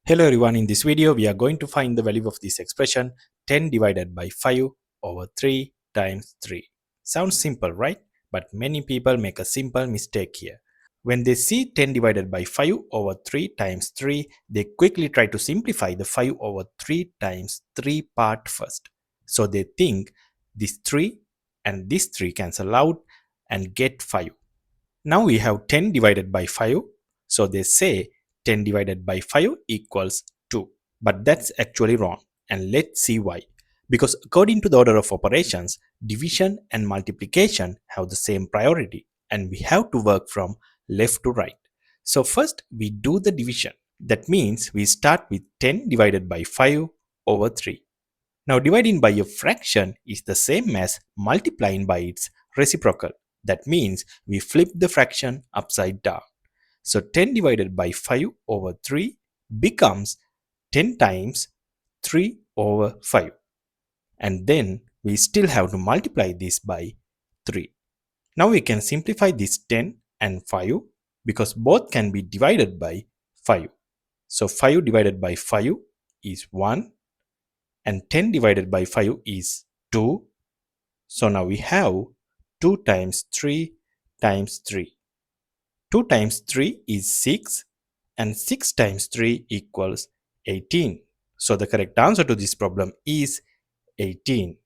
Hello everyone, in this video we are going to find the value of this expression 10 divided by 5 over 3 times 3. Sounds simple, right? But many people make a simple mistake here. When they see 10 divided by 5 over 3 times 3, they quickly try to simplify the 5 over 3 times 3 part first. So they think this 3 and this 3 cancel out and get 5. Now we have 10 divided by 5, so they say 10 divided by 5 equals 2. But that's actually wrong, and let's see why. Because according to the order of operations, division and multiplication have the same priority, and we have to work from left to right. So first we do the division. That means we start with 10 divided by 5 over 3. Now dividing by a fraction is the same as multiplying by its reciprocal. That means we flip the fraction upside down. So 10 divided by 5 over 3 becomes 10 times 3 over 5. And then we still have to multiply this by 3. Now we can simplify this 10 and 5 because both can be divided by 5. So 5 divided by 5 is 1 and 10 divided by 5 is 2. So now we have 2 times 3 times 3. 2 times 3 is 6 and 6 times 3 equals 18. So the correct answer to this problem is 18.